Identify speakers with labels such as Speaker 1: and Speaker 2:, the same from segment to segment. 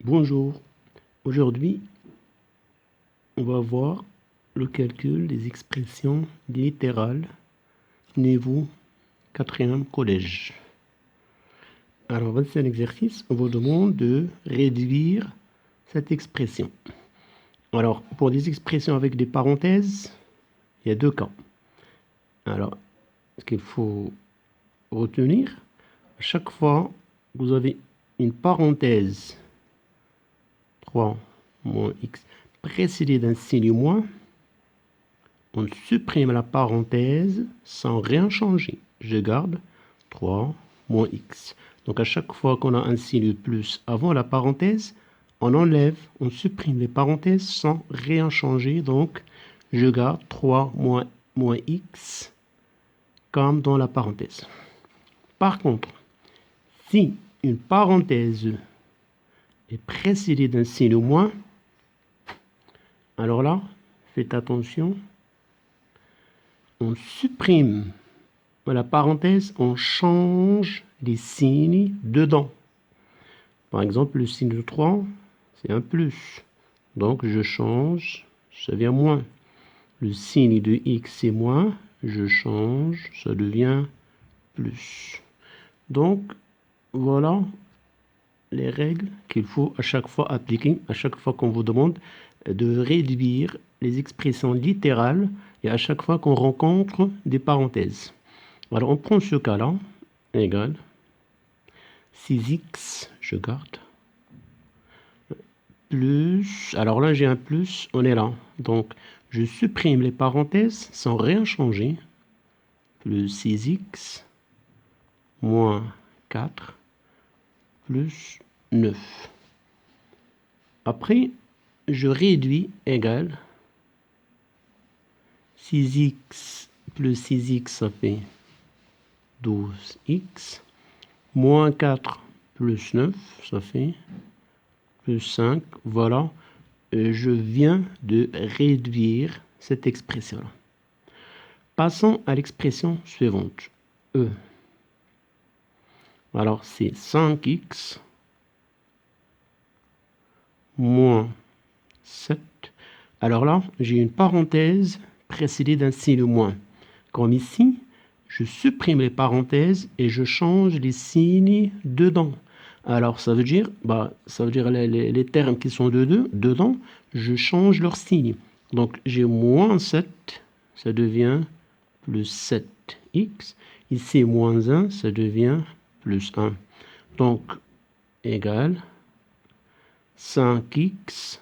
Speaker 1: Bonjour, aujourd'hui on va voir le calcul des expressions littérales niveau 4e collège. Alors voici un exercice, on vous demande de réduire cette expression. Alors pour des expressions avec des parenthèses, il y a deux cas. Alors ce qu'il faut retenir, à chaque fois vous avez une parenthèse 3 moins x précédé d'un signe moins, on supprime la parenthèse sans rien changer. Je garde 3 moins x. Donc à chaque fois qu'on a un signe plus avant la parenthèse, on enlève, on supprime les parenthèses sans rien changer. Donc je garde 3 moins x comme dans la parenthèse. Par contre, si une parenthèse est précédée d'un signe moins, alors là, faites attention, on supprime la parenthèse, on change les signes dedans. Par exemple, le signe de 3, c'est un plus. Donc, je change, ça devient moins. Le signe de x, c'est moins, je change, ça devient plus. Donc, voilà les règles qu'il faut à chaque fois appliquer, à chaque fois qu'on vous demande de réduire les expressions littérales et à chaque fois qu'on rencontre des parenthèses. Alors on prend ce cas-là, égal 6x, je garde, plus, alors là j'ai un plus, on est là, donc je supprime les parenthèses sans rien changer, plus 6x moins 4 plus 9. Après, je réduis égal 6x plus 6x, ça fait 12x, moins 4 plus 9, ça fait plus 5. Voilà, je viens de réduire cette expression-là. Passons à l'expression suivante, E. Alors, c'est 5x moins 7. Alors là, j'ai une parenthèse précédée d'un signe moins. Comme ici, je supprime les parenthèses et je change les signes dedans. Alors, ça veut dire les termes qui sont dedans, je change leur signe. Donc, j'ai moins 7, ça devient plus 7x. Ici, moins 1, ça devient plus 1. Donc, égal 5x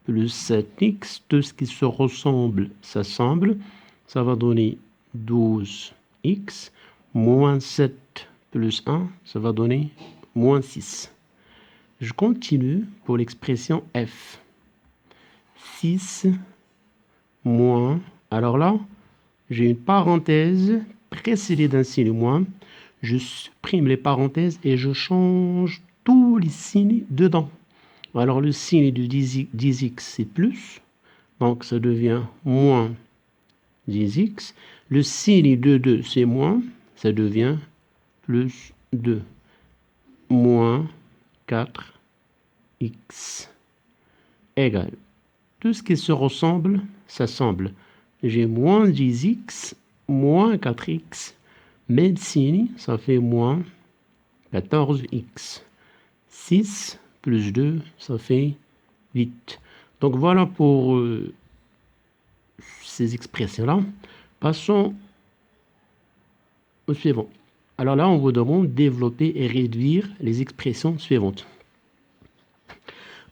Speaker 1: plus 7x, tout ce qui se ressemble s'assemble, ça va donner 12x, moins 7 plus 1, ça va donner moins 6. Je continue pour l'expression f. 6 moins, alors là, j'ai une parenthèse précédée d'un signe moins, je supprime les parenthèses et je change tous les signes dedans. Alors le signe de 10x, c'est plus, donc ça devient moins 10x. Le signe de 2, c'est moins, ça devient plus 2. Moins 4x égale. Tout ce qui se ressemble, s'assemble. J'ai moins 10x, moins 4x. Même signe, ça fait moins 14x. 6 plus 2, ça fait 8. Donc voilà pour ces expressions-là. Passons au suivant. Alors là, on vous demande de développer et réduire les expressions suivantes.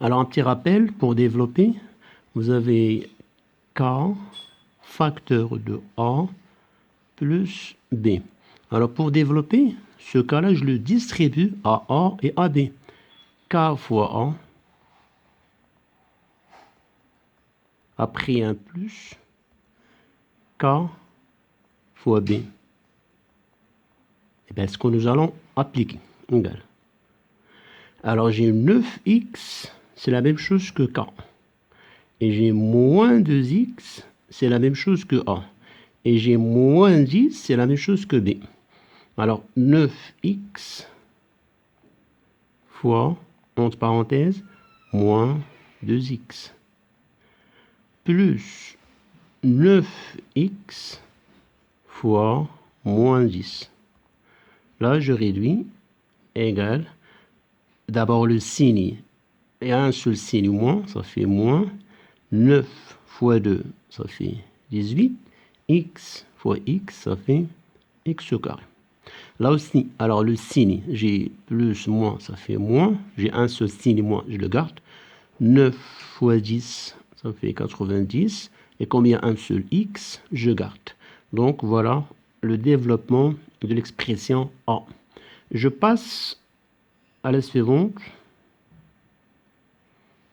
Speaker 1: Alors un petit rappel, pour développer, vous avez K facteur de A plus B. Alors pour développer, ce cas-là, je le distribue à A et à B. K fois A, après un plus, K fois B. Et bien, ce que nous allons appliquer, égal. Alors, j'ai 9x, c'est la même chose que K. Et j'ai moins 2x, c'est la même chose que A. Et j'ai moins 10, c'est la même chose que B. Alors, 9x fois, entre parenthèses, moins 2x plus 9x fois moins 10. Là, je réduis égal. D'abord, le signe. Il y a un seul signe moins, ça fait moins. 9 fois 2, ça fait 18. X fois x, ça fait x au carré. Là aussi, alors le signe, j'ai plus, moins, ça fait moins. J'ai un seul signe moins, je le garde. 9 fois 10, ça fait 90. Et comme il y a un seul x, je garde. Donc voilà le développement de l'expression A. Je passe à la suivante.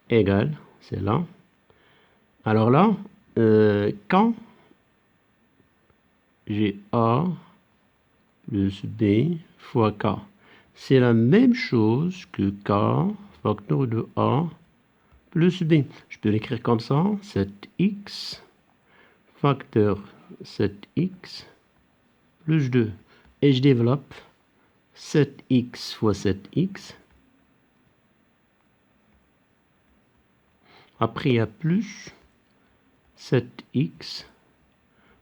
Speaker 1: Égal, c'est là. Alors là, quand j'ai A plus B fois K, c'est la même chose que K, facteur de A, plus B. Je peux l'écrire comme ça, 7x, facteur 7x, plus 2. Et je développe 7x fois 7x. Après, il y a plus 7x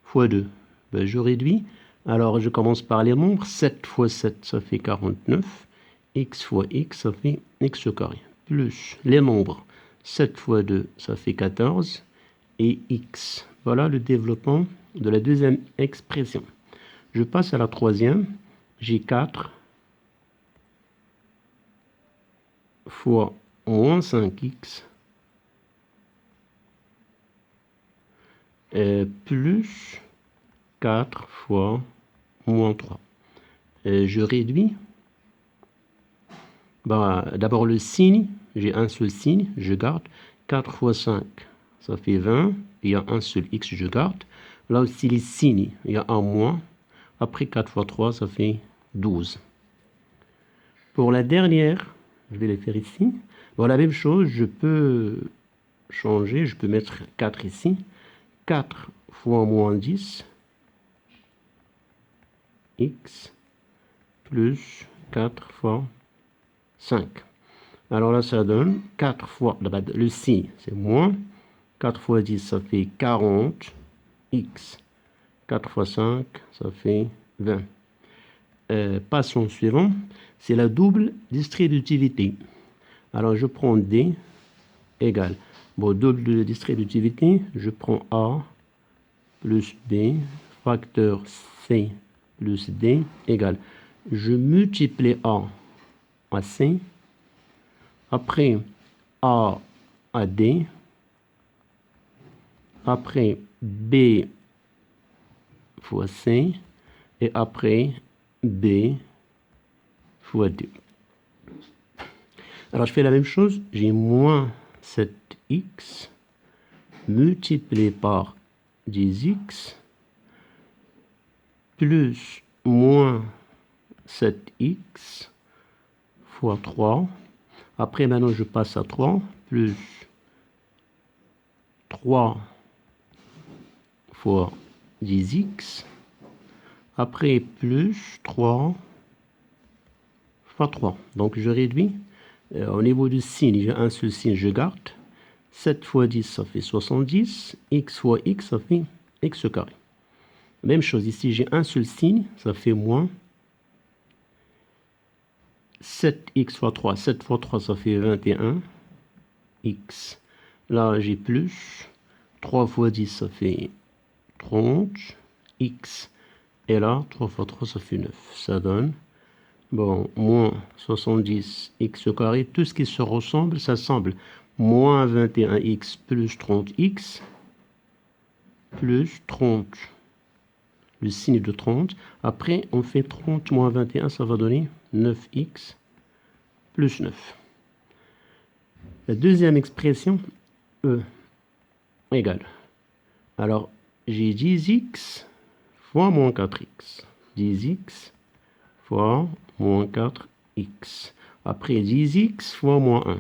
Speaker 1: fois 2. Ben, je réduis. Alors, je commence par les nombres. 7 fois 7, ça fait 49. X fois x, ça fait x au carré. Plus les nombres. 7 fois 2, ça fait 14. Et x. Voilà le développement de la deuxième expression. Je passe à la troisième. J'ai 4 fois moins 5x plus 4 fois moins 3. Je réduis. D'abord le signe, j'ai un seul signe, je garde. 4 fois 5, ça fait 20. Il y a un seul x, je garde. Là aussi les signes, il y a un moins. Après 4 fois 3, ça fait 12. Pour la dernière, je vais les faire ici. Bon, la même chose, je peux changer, je peux mettre 4 ici. 4 fois moins 10, x, plus 4 fois 5. Alors là, ça donne 4 fois, le signe, c'est moins. 4 fois 10, ça fait 40, x. 4 fois 5, ça fait 20. Passons au suivant, c'est la double distributivité. Alors, je prends D égale. Bon, double distributivité, je prends A plus B, facteur C plus D égale. Je multiplie A à C, après A à D, après B fois C, et après B fois 2. Alors je fais la même chose, j'ai moins 7x multiplié par 10x plus moins 7x fois 3. Après, maintenant, je passe à 3, plus 3 fois 10x. Après, plus 3 fois 3. Donc, je réduis. Au niveau du signe, j'ai un seul signe, je garde. 7 fois 10, ça fait 70. X fois x, ça fait x au carré. Même chose, ici, j'ai un seul signe, ça fait moins. 7x fois 3, 7 fois 3, ça fait 21. X. Là, j'ai plus. 3 fois 10, ça fait 30. X. Et là, 3 fois 3, ça fait 9. Ça donne, bon, moins 70 x au carré. Tout ce qui se ressemble, ça semble. Moins 21x plus 30x plus 30. Le signe de 30. Après, on fait 30 moins 21, ça va donner 9x plus 9. La deuxième expression, E égale. Alors, j'ai 10x fois moins 4x. 10x fois moins 4x. Après, 10x fois moins 1.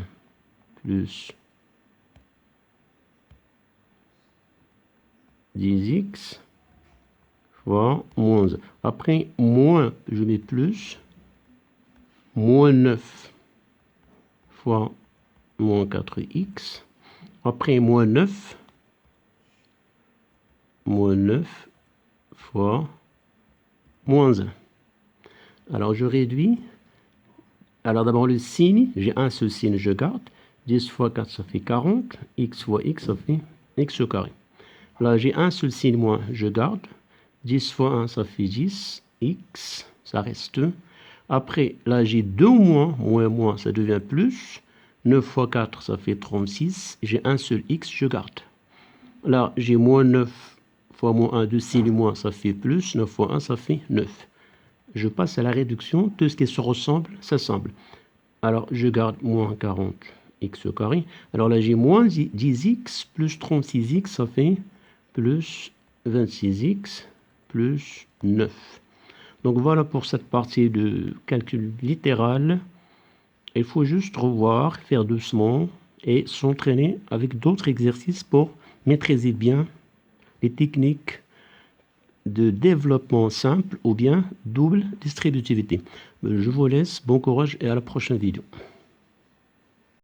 Speaker 1: Plus 10x fois moins 1. Après, moins, je mets plus. Moins 9 fois moins 4x. Après, moins 9 fois moins 1. Alors, je réduis. Alors, d'abord, le signe, j'ai un seul signe, je garde. 10 fois 4, ça fait 40. X fois x, ça fait x au carré. Là, j'ai un seul signe moins, je garde. 10 fois 1, ça fait 10. X, ça reste 2. Après, là, j'ai 2 moins, ça devient plus. 9 fois 4, ça fait 36. J'ai un seul x, je garde. Là, j'ai moins 9 fois moins 1, 2 signes moins, ça fait plus. 9 fois 1, ça fait 9. Je passe à la réduction. Tout ce qui se ressemble, s'assemble. Alors, je garde moins 40 x au carré. Alors là, j'ai moins 10x plus 36x, ça fait plus 26x plus 9. Donc voilà pour cette partie de calcul littéral. Il faut juste revoir, faire doucement et s'entraîner avec d'autres exercices pour maîtriser bien les techniques de développement simple ou bien double distributivité. Je vous laisse, bon courage et à la prochaine vidéo.